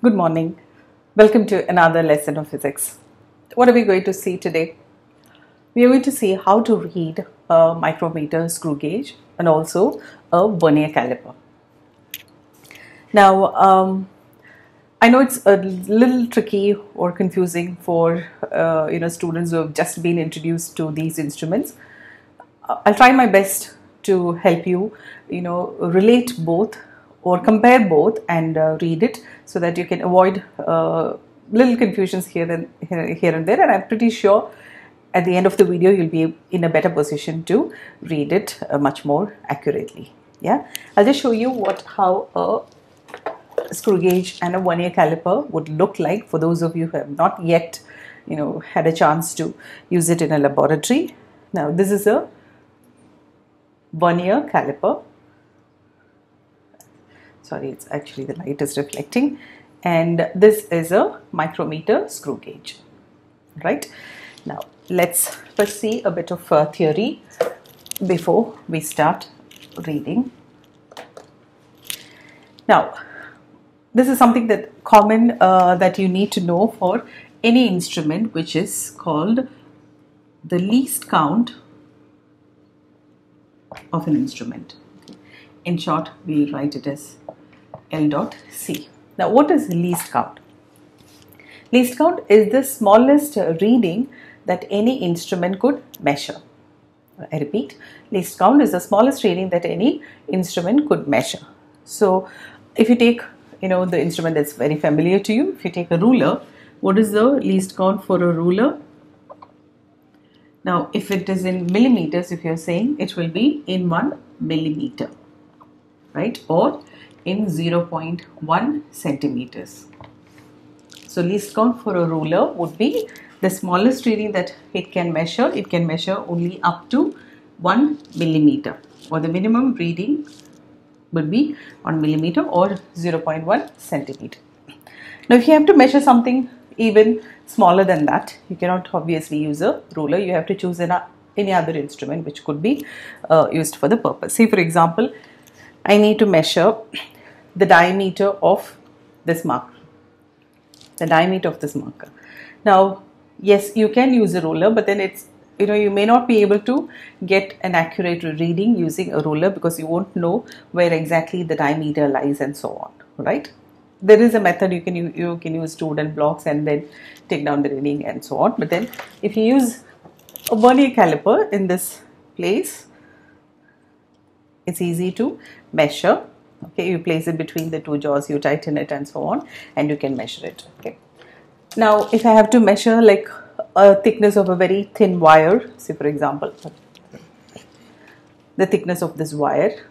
Good morning. Welcome to another lesson of physics. What are we going to see today? We are going to see how to read a micrometer screw gauge and also a vernier caliper. Now, I know it's a little tricky or confusing for students who have just been introduced to these instruments. I'll try my best to help you, relate both or compare both and read it so that you can avoid little confusions here and there. And I'm pretty sure at the end of the video you'll be in a better position to read it much more accurately. Yeah, I'll just show you how a screw gauge and a vernier caliper would look like for those of you who have not yet had a chance to use it in a laboratory. Now this is a vernier caliper. Sorry, it's actually the light is reflecting, and this is a micrometer screw gauge. Right, now let's first see a bit of theory before we start reading. Now this is something that common that you need to know for any instrument, which is called the least count of an instrument. In short, we write it as L dot C. Now, what is least count? Least count is the smallest reading that any instrument could measure. I repeat, least count is the smallest reading that any instrument could measure. So, if you take the instrument that's very familiar to you, if you take a ruler, what is the least count for a ruler? Now, if it is in millimeters, if you're saying, it will be in 1 millimeter, right? Or in 0.1 centimeters. So least count for a ruler would be the smallest reading that it can measure. It can measure only up to 1 millimeter, or the minimum reading would be 1 millimeter or 0.1 centimeter. Now if you have to measure something even smaller than that, you cannot obviously use a ruler. You have to choose any other instrument which could be used for the purpose. Say for example, I need to measure the diameter of this marker. The diameter of this marker. Now, yes, you can use a ruler, but then it's you may not be able to get an accurate reading using a ruler because you won't know where exactly the diameter lies and so on. Right? There is a method you can use two wooden blocks and then take down the reading and so on. But then, if you use a vernier caliper in this place, it's easy to measure. Okay, you place it between the two jaws, you tighten it and so on, and you can measure it. Okay. Now, if I have to measure like a thickness of a very thin wire, say for example, the thickness of this wire,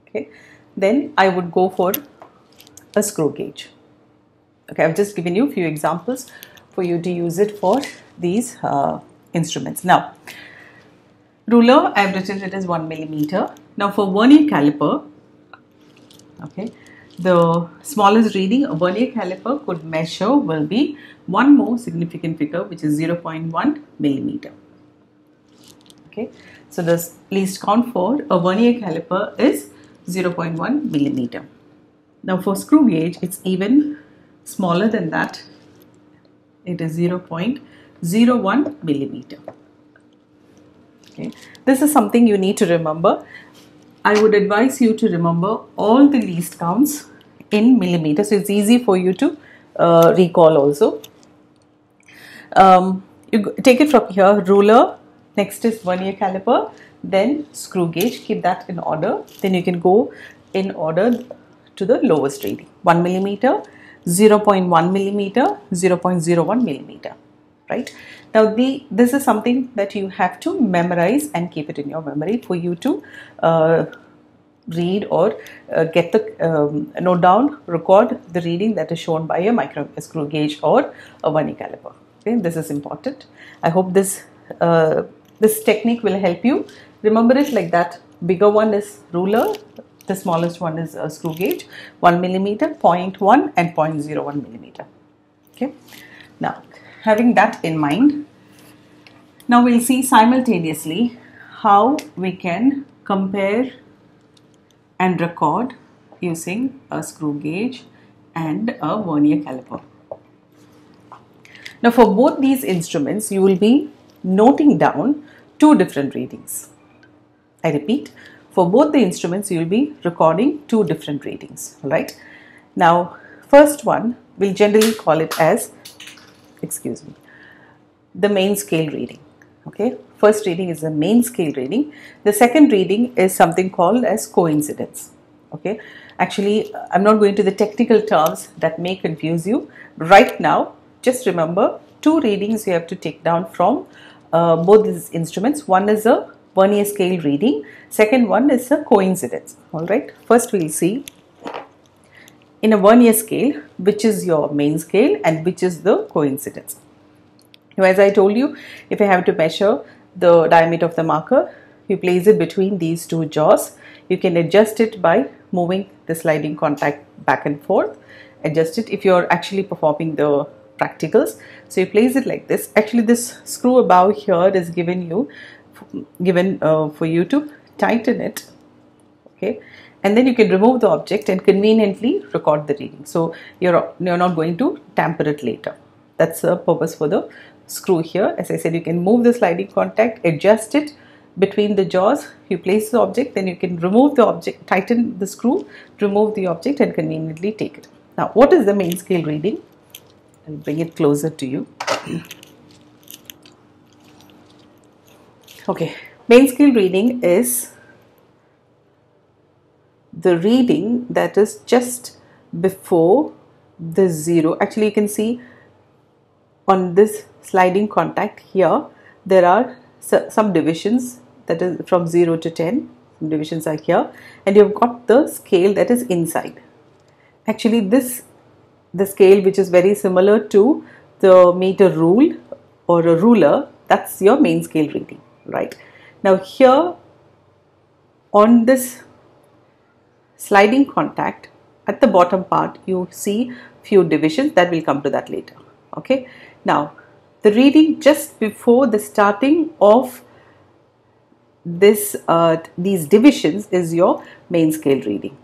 okay, then I would go for a screw gauge. Okay, I've just given you a few examples for you to use it for these instruments. Now, ruler, I've written it as 1 millimeter. Now for vernier caliper, okay, the smallest reading a vernier caliper could measure will be one more significant figure, which is 0.1 millimeter. Okay, so the least count for a vernier caliper is 0.1 millimeter. Now for screw gauge, it's even smaller than that. It is 0.01 millimeter. Okay, this is something you need to remember. I would advise you to remember all the least counts in millimeters. So it's easy for you to recall also. You take it from here, ruler, next is vernier caliper, then screw gauge, keep that in order. Then you can go in order to the lowest reading, 1 millimeter, 0.1 millimeter, 0.01 millimeter. Right? Now this is something that you have to memorize and keep it in your memory for you to read or get the note down, record the reading that is shown by a screw gauge or a vernier caliper. Okay, this is important. I hope this technique will help you. Remember it like that. Bigger one is ruler, the smallest one is a screw gauge, 1 millimeter, 0.1 and 0.01 millimeter. Okay. Now, having that in mind, now we'll see simultaneously how we can compare and record using a screw gauge and a Vernier caliper. Now for both these instruments, you will be noting down two different readings. I repeat, for both the instruments, you will be recording two different readings. All right. Now, first one, we'll generally call it as, the main scale reading. Okay. First reading is the main scale reading. The second reading is something called as coincidence. Okay. Actually, I'm not going to the technical terms that may confuse you. Right now, just remember two readings you have to take down from both these instruments. One is a Vernier scale reading. Second one is a coincidence. All right. First, we'll see in a Vernier scale, which is your main scale and which is the coincidence. Now, as I told you, if I have to measure the diameter of the marker, you place it between these two jaws. You can adjust it by moving the sliding contact back and forth. Adjust it if you're actually performing the practicals. So you place it like this. Actually, this screw above here is given for you to tighten it. Okay, and then you can remove the object and conveniently record the reading. So you're not going to tamper it later. That's the purpose for the screw here. As I said, you can move the sliding contact, adjust it between the jaws. You place the object, then you can remove the object, tighten the screw, remove the object and conveniently take it. Now, what is the main scale reading? I'll bring it closer to you. Okay, main scale reading is the reading that is just before the zero. Actually, you can see on this sliding contact here, there are some divisions, that is from 0 to 10. Some divisions are here, and you've got the scale that is inside. Actually, the scale which is very similar to the meter rule or a ruler, that's your main scale reading, right? Now here on this sliding contact at the bottom part, you see few divisions that will come to that later. Okay. Now the reading just before the starting of these divisions is your main scale reading.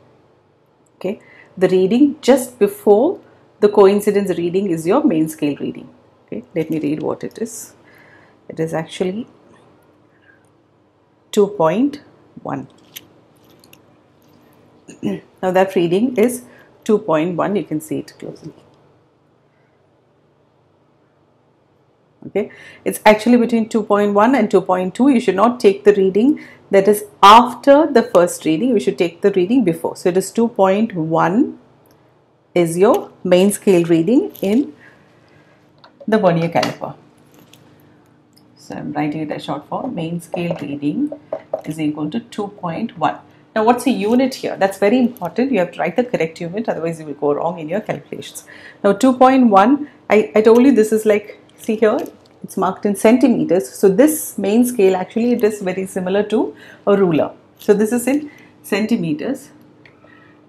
Okay. The reading just before the coincidence reading is your main scale reading. Okay. Let me read what it is. It is actually 2.1. Now that reading is 2.1. You can see it closely. Okay, it's actually between 2.1 and 2.2. You should not take the reading that is after the first reading. You should take the reading before. So it is 2.1 is your main scale reading in the Vernier caliper. So I'm writing it as short form. Main scale reading is equal to 2.1. Now what's a unit here? That's very important. You have to write the correct unit, otherwise you will go wrong in your calculations. Now 2.1, I told you this is like, see here, it's marked in centimeters. So this main scale, actually it is very similar to a ruler. So this is in centimeters.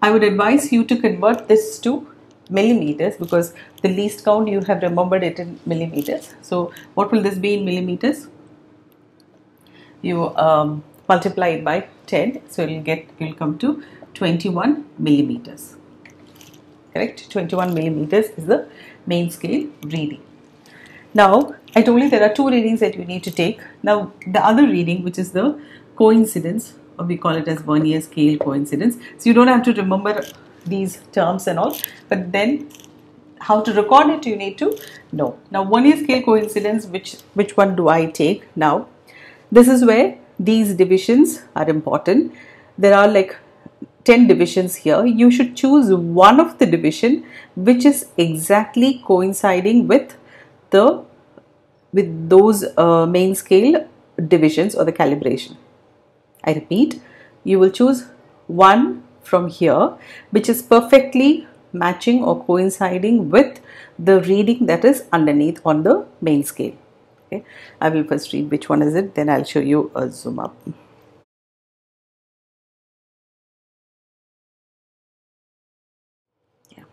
I would advise you to convert this to millimeters, because the least count you have remembered it in millimeters. So what will this be in millimeters? You multiply it by 10, so you'll come to 21 millimeters. Correct? 21 millimeters is the main scale reading. Now I told you there are two readings that you need to take. Now the other reading, which is the coincidence, or we call it as Vernier scale coincidence. So you don't have to remember these terms and all, but then how to record it you need to know. Now Vernier scale coincidence, which one do I take? Now this is where these divisions are important. There are like 10 divisions here. You should choose one of the division which is exactly coinciding with those main scale divisions or the calibration. I repeat, you will choose one from here which is perfectly matching or coinciding with the reading that is underneath on the main scale. Okay, I will first read which one is it, then I'll show you a zoom up. Yeah.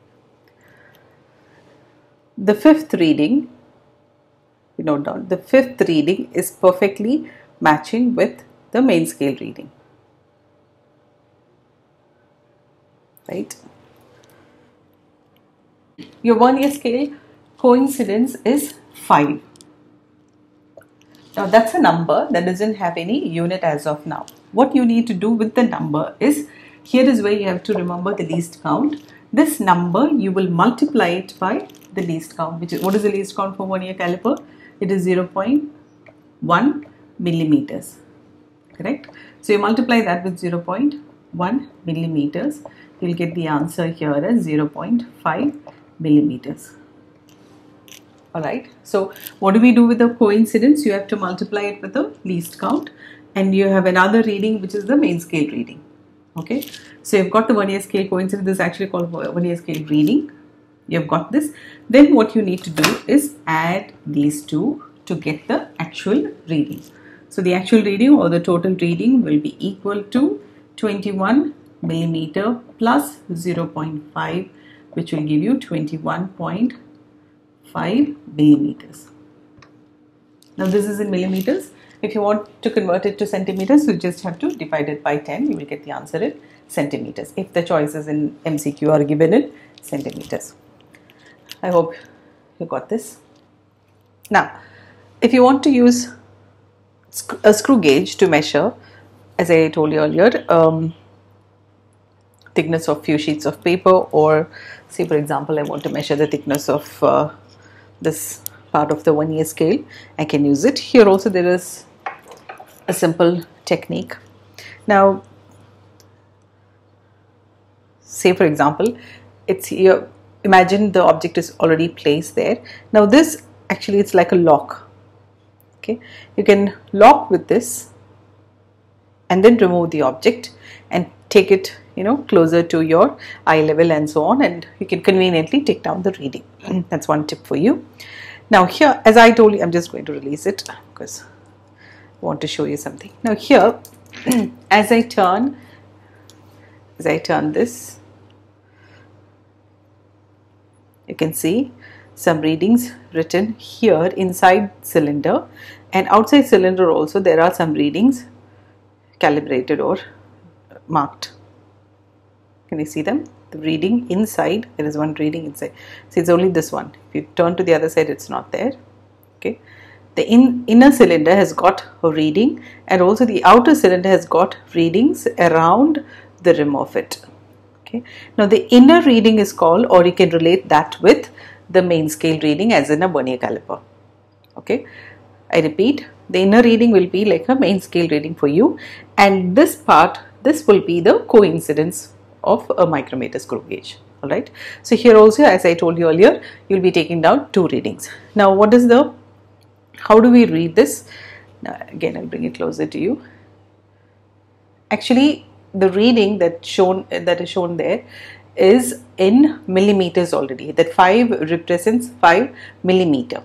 The fifth reading, you note down, the fifth reading is perfectly matching with the main scale reading. Right? Your Vernier scale coincidence is 5. Now that's a number that doesn't have any unit as of now. What you need to do with the number is, here is where you have to remember the least count. This number you will multiply it by the least count, which is, what is the least count for Vernier caliper? It is 0.1 millimeters, correct? So you multiply that with 0.1 millimeters, you will get the answer here as 0.5 millimeters. Alright, so what do we do with the coincidence? You have to multiply it with the least count, and you have another reading which is the main scale reading. Okay, so you've got the Vernier scale coincidence. This is actually called Vernier scale reading. You've got this. Then what you need to do is add these two to get the actual reading. So the actual reading or the total reading will be equal to 21 millimeter plus 0.5, which will give you 21.5 millimeters. Now this is in millimeters. If you want to convert it to centimeters, you just have to divide it by 10. You will get the answer in centimeters if the choices in MCQ are given in centimeters. I hope you got this. Now, if you want to use a screw gauge to measure, as I told you earlier, thickness of few sheets of paper, or say for example I want to measure the thickness of this part of the Vernier scale, I can use it. Here also there is a simple technique. Now say for example, it's here, imagine the object is already placed there. Now this actually it's like a lock. Okay, you can lock with this and then remove the object and take it, you know, closer to your eye level and so on, and you can conveniently take down the reading. That's one tip for you. Now here, as I told you, I'm just going to release it because I want to show you something. Now here, as I turn this, you can see some readings written here inside cylinder, and outside cylinder also there are some readings calibrated or marked. Can you see them? The reading inside, there is one reading inside. See, it's only this one. If you turn to the other side, it's not there. Okay, the inner cylinder has got a reading, and also the outer cylinder has got readings around the rim of it. Okay, now the inner reading is called, or you can relate that with the main scale reading as in a Vernier caliper. Okay, I repeat, the inner reading will be like a main scale reading for you, and this part, this will be the coincidence of a micrometer screw gauge. Alright, so here also, as I told you earlier, you will be taking down two readings. Now what is the, how do we read this? Now, again, I'll bring it closer to you. Actually, the reading that is shown there is in millimeters already. That 5 represents 5 millimeter.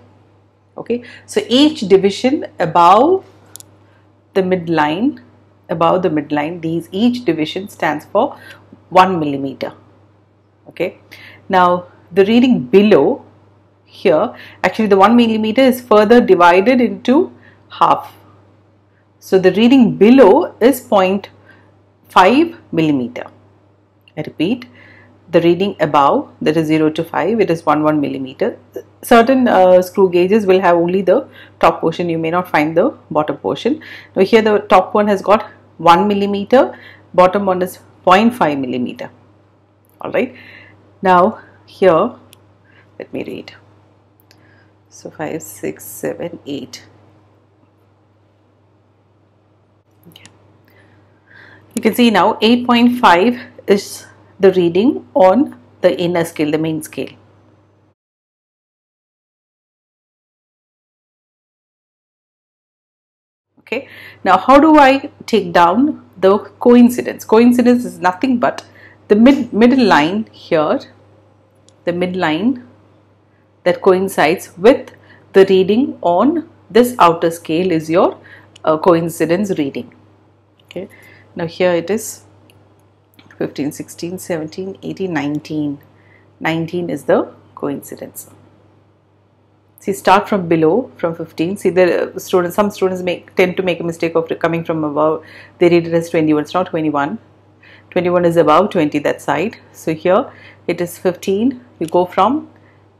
Okay, so each division above the midline, each division stands for 1 millimeter. Okay, now the reading below here, actually the 1 millimeter is further divided into half. So the reading below is 0.5 millimeter. I repeat, the reading above, that is 0 to 5, it is 1 millimeter. Certain screw gauges will have only the top portion, you may not find the bottom portion. Now here the top one has got 1 millimeter, bottom one is 0.5 millimeter. Alright, now here, let me read. So 5, 6, 7, 8. Okay. You can see now 8.5 is the reading on the inner scale, the main scale. Okay, now how do I take down the coincidence? Coincidence is nothing but the middle line here, the midline that coincides with the reading on this outer scale is your coincidence reading. Okay, now here it is 15, 16, 17, 18, 19. 19 is the coincidence. See, start from below, from 15. See, the students, some students tend to make a mistake of coming from above. They read it as 21. It's not 21. 21 is above 20 that side. So here it is 15. You go from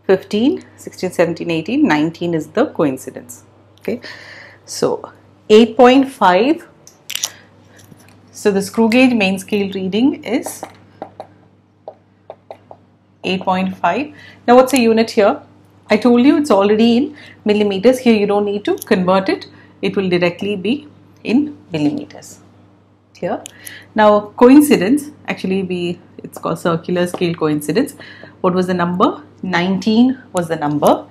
15, 16, 17, 18, 19 is the coincidence. Okay, so 8.5. So the screw gauge main scale reading is 8.5. Now what's the unit here? I told you it's already in millimeters. Here you don't need to convert it. It will directly be in millimeters. Here. Now coincidence, actually it's called circular scale coincidence. What was the number? 19 was the number.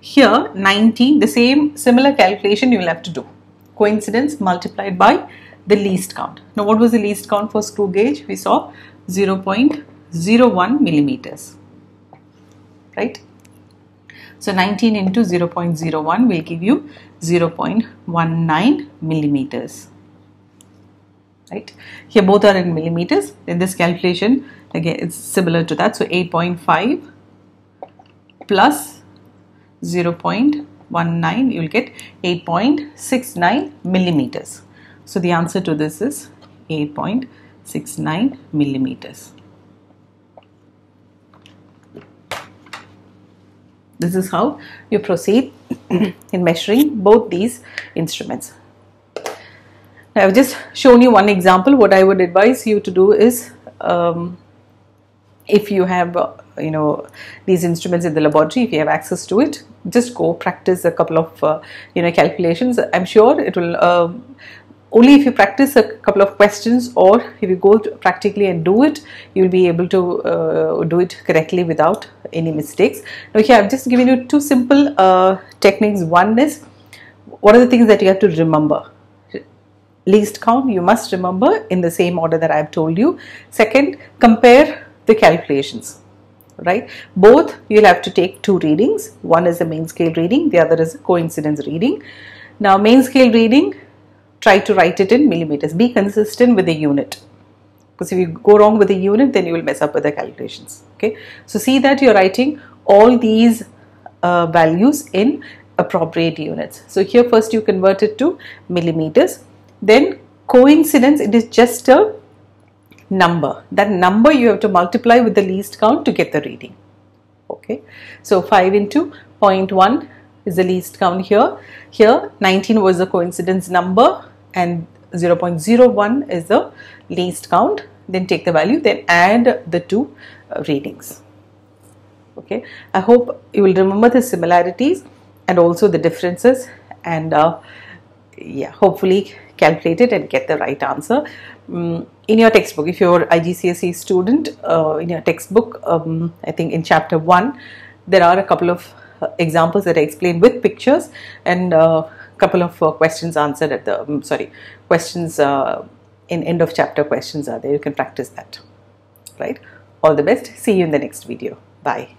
Here 19, the similar calculation you will have to do. Coincidence multiplied by the least count. Now what was the least count for screw gauge? We saw 0.01 millimeters. Right? So 19 into 0.01 will give you 0.19 millimeters. Right? Here both are in millimeters. In this calculation, again it's similar to that. So 8.5 plus 0.19, you will get 8.69 millimeters. So the answer to this is 8.69 millimeters. This is how you proceed in measuring both these instruments. Now, I've just shown you one example. What I would advise you to do is, if you have these instruments in the laboratory, if you have access to it, just go practice a couple of calculations. I'm sure it will only if you practice a couple of questions, or if you go practically and do it, you will be able to do it correctly without any mistakes. Now here I've just given you two simple techniques. One is, what are the things that you have to remember? Least count you must remember in the same order that I've told you. Second, compare the calculations. Right? Both you'll have to take two readings. One is a main scale reading, the other is a coincidence reading. Now main scale reading, try to write it in millimeters. Be consistent with the unit, because if you go wrong with the unit, then you will mess up with the calculations. Okay, so see that you're writing all these values in appropriate units. So here first you convert it to millimeters. Then coincidence, it is just a number. That number you have to multiply with the least count to get the reading. Okay, so 5 into 0.1 is the least count here. Here 19 was the coincidence number and 0.01 is the least count. Then take the value, then add the two readings. Okay, I hope you will remember the similarities and also the differences, and yeah, hopefully calculate it and get the right answer. In your textbook, if you're IGCSE student, in your textbook, I think in chapter 1 there are a couple of examples that I explained with pictures, and a couple of questions answered at the questions in end of chapter questions are there. You can practice that. Right? All the best. See you in the next video. Bye.